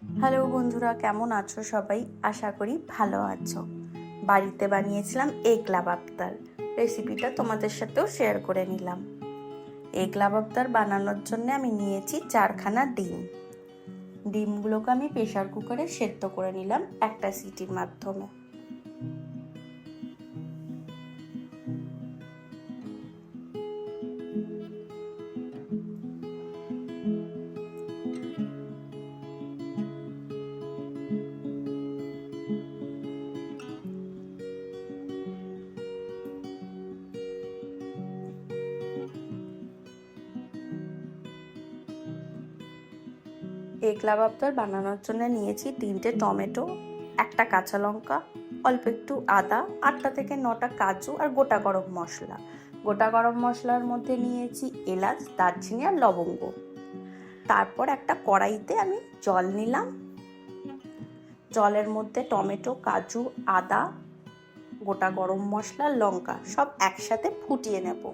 Hello বন্ধুরা, কেমন আছো সবাই? আশা করি ভালো আছো। বাড়িতে বানিয়েছিলাম এগ লাবাবদার। রেসিপিটা তোমাদের সাথেও শেয়ার করে নিলাম। এগ লাবাবদার বানানোর জন্য আমি নিয়েছি 4খানা ডিম। ডিমগুলোকে আমি প্রেসার কুকারে সেদ্ধ করে নিলাম একটা সিটির মাধ্যমে। এগ লাবাবদার বানানোর জন্য নিয়েছি 3টে টমেটো, একটা কাঁচা লঙ্কা, অল্প একটু আদা, 8টা থেকে 9টা কাজু আর গোটা গরম মশলা। গোটা গরম মশলার মধ্যে নিয়েছি এলাচ, দারচিনি আর লবঙ্গ। তারপর একটা কড়াইতে আমি জল নিলাম। জলের মধ্যে টমেটো, কাজু, আদা, গোটা গরম মশলা, লঙ্কা সব একসাথে ফুটিয়ে নেব।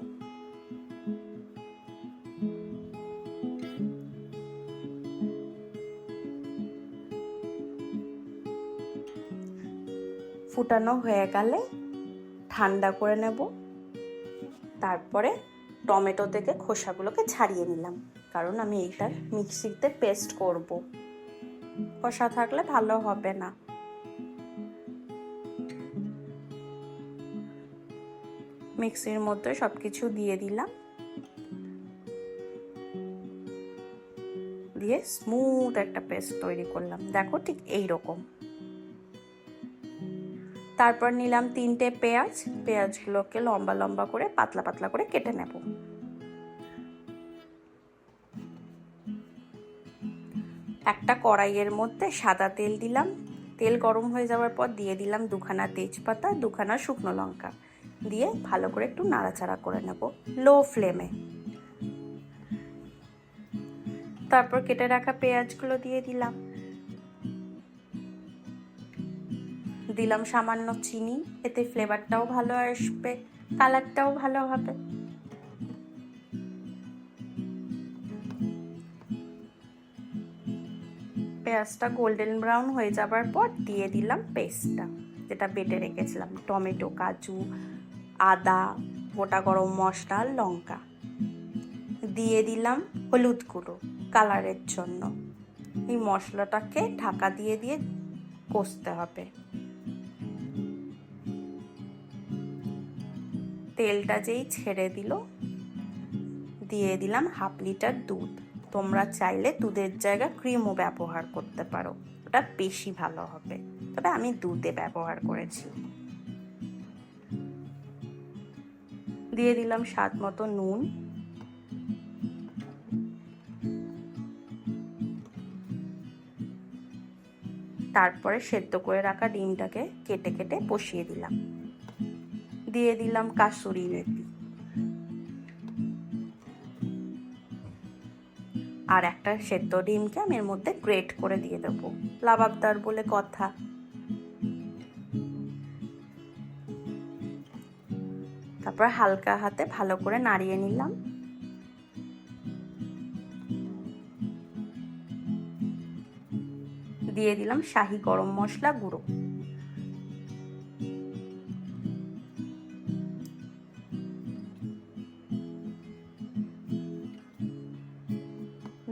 ফুটানো হয়ে গেলে ঠান্ডা করে নেব। তারপরে টমেটো থেকে খোসাগুলোকে ছাড়িয়ে নিলাম, কারণ আমি এইটার মিক্সিতে পেস্ট করব। খোসা থাকলে ভালো হবে না। মিক্সির মধ্যে সবকিছু দিয়ে দিলাম, দিয়ে স্মুথ একটা পেস্ট তৈরি করলাম। দেখো ঠিক এই রকম। তারপর নিলাম 3টে পেঁয়াজ। পেঁয়াজগুলোকে লম্বা লম্বা করে পাতলা পাতলা করে কেটে নেব। একটা কড়াইয়ের মধ্যে সাদা তেল দিলাম। তেল গরম হয়ে যাওয়ার পর দিয়ে দিলাম 2খানা তেজপাতা, 2খানা শুকনো লঙ্কা, দিয়ে ভালো করে একটু নাড়াচাড়া করে নেব লো ফ্লেমে। তারপর কেটে রাখা পেঁয়াজগুলো দিয়ে দিলাম। দিলাম সামান্য চিনি, এতে ফ্লেভারটাও ভালো আসবে, কালারটাও ভালো হবে। পেঁয়াজটা গোল্ডেন ব্রাউন হয়ে যাবার পর দিয়ে দিলাম পেস্টটা, যেটা বেটে রেখেছিলাম, টমেটো, কাজু, আদা, গোটা গরম মশলা, লঙ্কা। দিয়ে দিলাম হলুদ গুঁড়ো কালারের জন্য। এই মশলাটাকে ঢাকা দিয়ে দিয়ে কষতে হবে। তেলটা যেই ছেড়ে দিল, দিয়ে দিলাম 1/2 লিটার দুধ। তোমরা চাইলে দুধের জায়গায় ক্রিমও ব্যবহার করতে পারো, ওটা বেশি ভালো হবে, তবে আমি দুধে ব্যবহার করেছি। দিয়ে দিলাম স্বাদ মতো নুন। তারপরে সেদ্ধ করে রাখা ডিমটাকে কেটে কেটে বসিয়ে দিলাম। দিয়ে দিলাম কাসুরি মেথি, আর একটা সেদ্ধ ডিমকে আমি এর মধ্যে গ্রেট করে দিয়ে দেবো, লাবাবদার বলে কথা। তারপর হালকা হাতে ভালো করে নাড়িয়ে নিলাম। দিয়ে দিলাম শাহি গরম মশলা গুঁড়ো।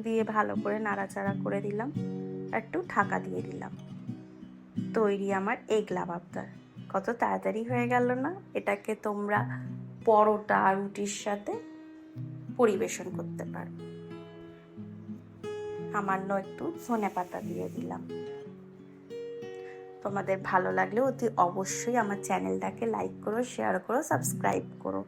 দিয়ে ভালো করে নাড়াচাড়া করে দিলাম, একটু ঢাকা দিয়ে দিলাম। তৈরি আমার এগ লাবাবদার। কত তাড়াতাড়ি হয়ে গেল না? এটাকে তোমরা পরোটা, রুটির সাথে পরিবেশন করতে পারো। সামান্য একটু ধনেপাতা দিয়ে দিলাম। তোমাদের ভালো লাগলে অতি অবশ্যই আমার চ্যানেলটাকে লাইক করো, শেয়ার করো, সাবস্ক্রাইব করো।